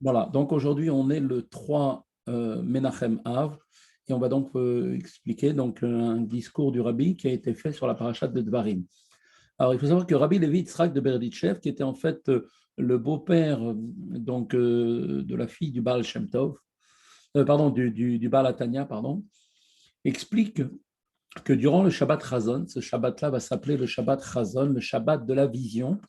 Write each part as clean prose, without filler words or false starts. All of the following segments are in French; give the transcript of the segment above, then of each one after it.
Voilà, donc aujourd'hui, on est le 3 Menachem Av et on va donc expliquer donc, un discours du Rabbi qui a été fait sur la parashat de Dvarim. Alors, il faut savoir que Rabbi Levi Yitzhak de Berditchev, qui était en fait le beau-père de la fille du Baal Shem Tov, pardon, du Baal Atania, pardon, explique que durant le Shabbat Chazon, ce Shabbat-là va s'appeler le Shabbat Chazon, le Shabbat de la vision,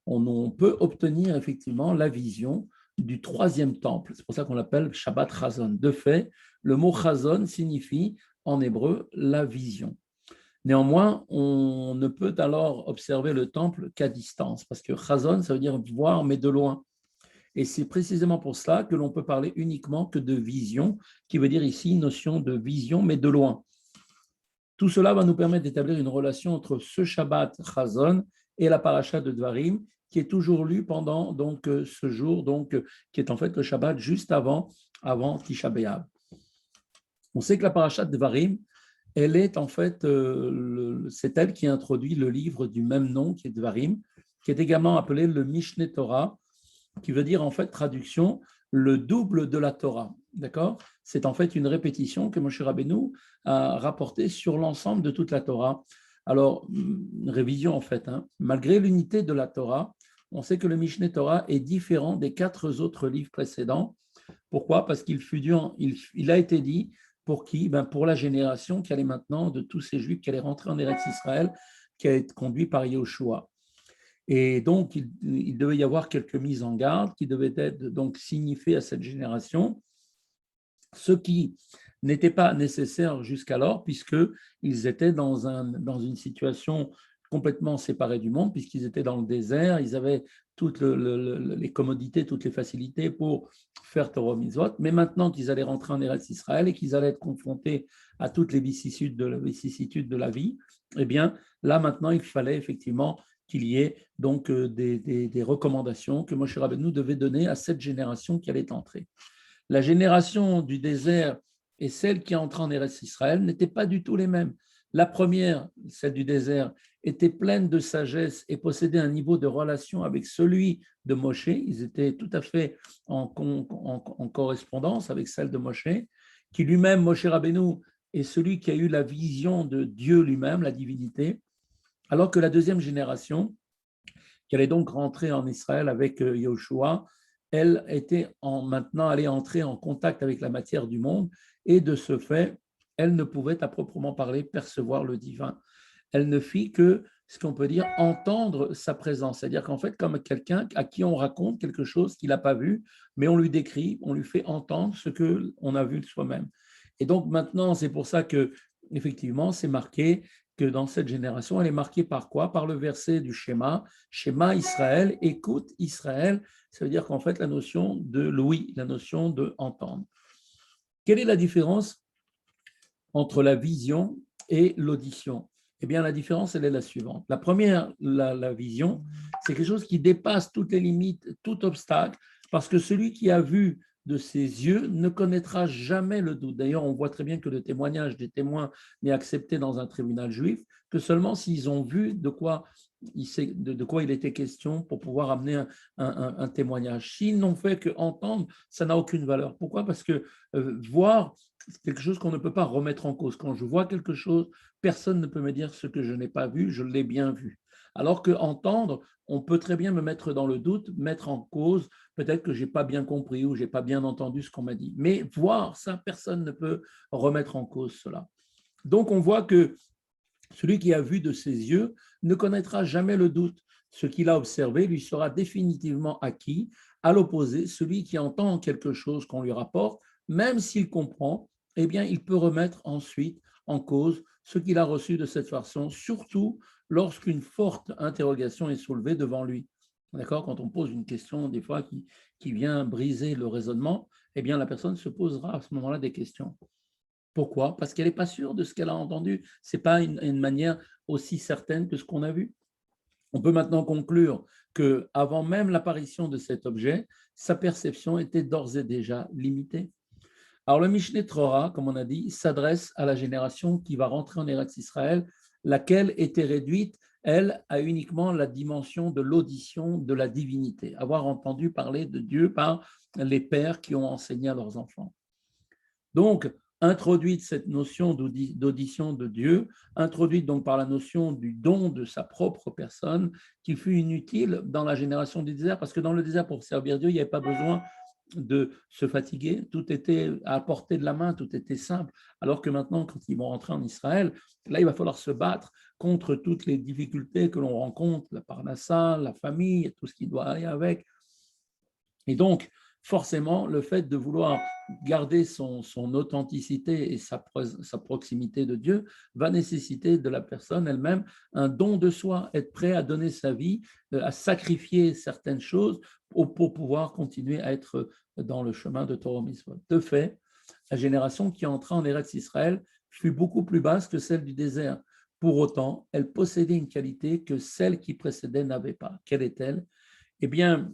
on peut obtenir effectivement la vision du troisième temple. C'est pour ça qu'on l'appelle Shabbat Chazon. De fait, le mot Chazon signifie en hébreu la vision. Néanmoins, on ne peut alors observer le temple qu'à distance, parce que Chazon, ça veut dire voir, mais de loin. Et c'est précisément pour cela que l'on peut parler uniquement que de vision, qui veut dire ici notion de vision, mais de loin. Tout cela va nous permettre d'établir une relation entre ce Shabbat Chazon et la paracha de Dvarim, qui est toujours lu pendant donc, ce jour, donc, qui est en fait le Shabbat juste avant Tisha B'Av. On sait que la paracha de Dvarim, elle est en fait, c'est elle qui introduit le livre du même nom, qui est Dvarim, qui est également appelé le Mishneh Torah, qui veut dire en fait, traduction, le double de la Torah. D'accord? C'est en fait une répétition que Moshe Rabbeinu a rapportée sur l'ensemble de toute la Torah. Alors, une révision en fait, malgré l'unité de la Torah, on sait que le Mishneh Torah est différent des 4 autres livres précédents. Pourquoi? Parce il a été dit pour qui? Pour la génération qui allait maintenant de tous ces Juifs qui allaient rentrer en Eretz Israël, qui allait être conduit par Yahushua. Et donc, il devait y avoir quelques mises en garde qui devaient être donc signifiées à cette génération, ce qui n'était pas nécessaire jusqu'alors, puisqu'ils étaient dans une situation complètement séparée du monde, puisqu'ils étaient dans le désert, ils avaient toutes les commodités, toutes les facilités pour faire Torah Mitzvot, mais maintenant qu'ils allaient rentrer en Eretz Israël et qu'ils allaient être confrontés à toutes les vicissitudes de la vie, eh bien, là maintenant, il fallait effectivement qu'il y ait donc des recommandations que Moshe Rabbeinu devait donner à cette génération qui allait entrer. La génération du désert et celle qui est entrée en Eretz Israël n'étaient pas du tout les mêmes. La première, celle du désert, était pleine de sagesse et possédait un niveau de relation avec celui de Moshe. Ils étaient tout à fait en correspondance avec celle de Moshe, qui lui-même, Moshe Rabbeinu, est celui qui a eu la vision de Dieu lui-même, la divinité, alors que la deuxième génération, qui allait donc rentrer en Israël avec Yahushua, elle était maintenant allée entrer en contact avec la matière du monde et de ce fait, elle ne pouvait à proprement parler percevoir le divin. Elle ne fit que ce qu'on peut dire entendre sa présence, c'est-à-dire qu'en fait, comme quelqu'un à qui on raconte quelque chose qu'il n'a pas vu, mais on lui décrit, on lui fait entendre ce qu'on a vu de soi-même. Et donc maintenant, c'est pour ça que effectivement, c'est marqué que dans cette génération, elle est marquée par quoi? Par le verset du schéma, schéma Israël, écoute Israël, ça veut dire qu'en fait la notion de l'ouïe, la notion de entendre. Quelle est la différence entre la vision et l'audition? Eh bien, la différence, elle est la suivante. La première, la vision, c'est quelque chose qui dépasse toutes les limites, tout obstacle, parce que celui qui a vu de ses yeux ne connaîtra jamais le doute. D'ailleurs, on voit très bien que le témoignage des témoins n'est accepté dans un tribunal juif que seulement s'ils ont vu de quoi il était question pour pouvoir amener un témoignage. S'ils n'ont fait qu'entendre, ça n'a aucune valeur. Pourquoi? Parce que voir, c'est quelque chose qu'on ne peut pas remettre en cause. Quand je vois quelque chose, personne ne peut me dire ce que je n'ai pas vu, je l'ai bien vu. Alors que entendre, on peut très bien me mettre dans le doute, mettre en cause, peut-être que je n'ai pas bien compris ou je n'ai pas bien entendu ce qu'on m'a dit. Mais voir, ça, personne ne peut remettre en cause cela. Donc on voit que celui qui a vu de ses yeux ne connaîtra jamais le doute. Ce qu'il a observé lui sera définitivement acquis. À l'opposé, celui qui entend quelque chose qu'on lui rapporte, même s'il comprend, eh bien, il peut remettre ensuite en cause ce qu'il a reçu de cette façon, surtout lorsqu'une forte interrogation est soulevée devant lui. D'accord? Quand on pose une question, des fois, qui vient briser le raisonnement, eh bien, la personne se posera à ce moment-là des questions. Pourquoi? Parce qu'elle n'est pas sûre de ce qu'elle a entendu. Ce n'est pas une manière aussi certaine que ce qu'on a vu. On peut maintenant conclure qu'avant même l'apparition de cet objet, sa perception était d'ores et déjà limitée. Alors le Mishneh Torah, comme on a dit, s'adresse à la génération qui va rentrer en Eretz Israël, laquelle était réduite elle a uniquement la dimension de l'audition de la divinité, avoir entendu parler de Dieu par les pères qui ont enseigné à leurs enfants. Donc, introduite cette notion d'audition de Dieu, introduite donc par la notion du don de sa propre personne, qui fut inutile dans la génération du désert, parce que dans le désert, pour servir Dieu, il n'y avait pas besoin de se fatiguer, tout était à portée de la main, tout était simple, alors que maintenant, quand ils vont rentrer en Israël, là, il va falloir se battre contre toutes les difficultés que l'on rencontre, la parnassa, la famille, tout ce qui doit aller avec. Et donc, forcément, le fait de vouloir garder son authenticité et sa proximité de Dieu va nécessiter de la personne elle-même un don de soi, être prêt à donner sa vie, à sacrifier certaines choses pour pouvoir continuer à être dans le chemin de Torah Mitzvot. De fait, la génération qui entra en Eretz Israël fut beaucoup plus basse que celle du désert. Pour autant, elle possédait une qualité que celle qui précédait n'avait pas. Quelle est-elle? Eh bien,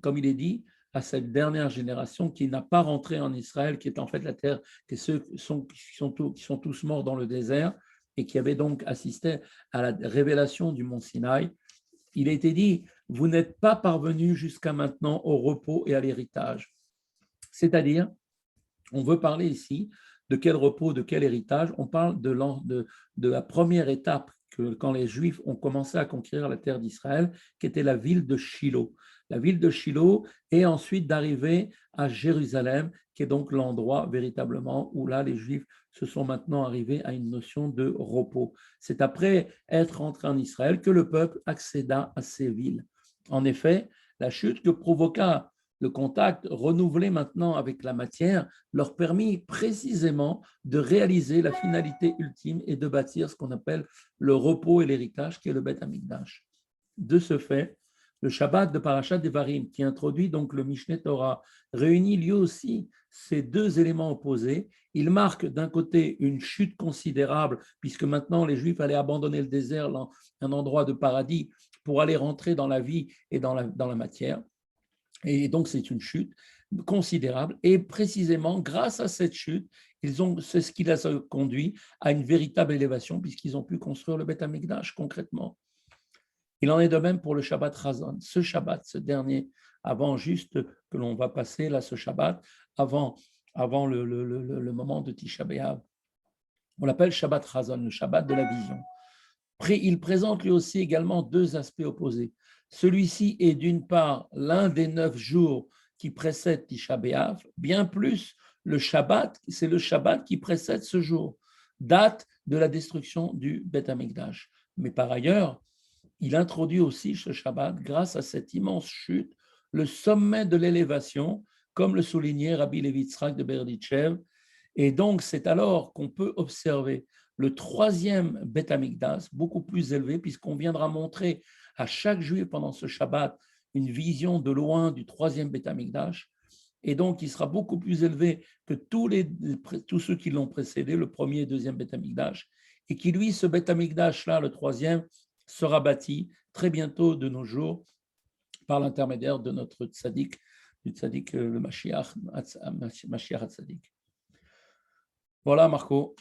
comme il est dit, à cette dernière génération qui n'a pas rentré en Israël, qui est en fait la terre, que ceux qui sont tous morts dans le désert et qui avaient donc assisté à la révélation du mont Sinaï. Il a été dit, vous n'êtes pas parvenus jusqu'à maintenant au repos et à l'héritage. C'est-à-dire, on veut parler ici de quel repos, de quel héritage. On parle de la première étape quand les Juifs ont commencé à conquérir la terre d'Israël, qui était la ville de Shiloh. La ville de Shiloh, et ensuite d'arriver à Jérusalem, qui est donc l'endroit véritablement où là les Juifs se sont maintenant arrivés à une notion de repos. C'est après être entré en Israël que le peuple accéda à ces villes. En effet, la chute que provoqua le contact renouvelé maintenant avec la matière leur permit précisément de réaliser la finalité ultime et de bâtir ce qu'on appelle le repos et l'héritage, qui est le Beth Amikdash. De ce fait, le Shabbat de Parashat Devarim, qui introduit donc le Mishneh Torah, réunit lui aussi ces deux éléments opposés. Il marque d'un côté une chute considérable, puisque maintenant les Juifs allaient abandonner le désert, un endroit de paradis, pour aller rentrer dans la vie et dans la matière. Et donc, c'est une chute considérable. Et précisément, grâce à cette chute, c'est ce qui les a conduit à une véritable élévation, puisqu'ils ont pu construire le Beth Amikdash concrètement. Il en est de même pour le Shabbat Chazon. Ce Shabbat, ce dernier, avant juste que l'on va passer là, ce Shabbat, avant le moment de Tisha B'Av, on l'appelle Shabbat Chazon, le Shabbat de la vision. Il présente lui aussi également deux aspects opposés. Celui-ci est d'une part l'un des 9 jours qui précèdent Tisha B'Av, bien plus le Shabbat, c'est le Shabbat qui précède ce jour, date de la destruction du Beth Amikdash. Mais par ailleurs, il introduit aussi ce Shabbat, grâce à cette immense chute, le sommet de l'élévation, comme le soulignait Rabbi Levi Yitzhak de Berditchev. Et donc, c'est alors qu'on peut observer le troisième Beth Amikdash, beaucoup plus élevé, puisqu'on viendra montrer à chaque juif pendant ce Shabbat une vision de loin du troisième Beth Amikdash. Et donc, il sera beaucoup plus élevé que tous ceux qui l'ont précédé, le premier et deuxième Beth Amikdash, et qui, lui, ce Beth Amikdash-là, le troisième, sera bâti très bientôt de nos jours par l'intermédiaire de notre tzaddik, du tzaddik, le Mashiach Tzaddik. Voilà, Marco.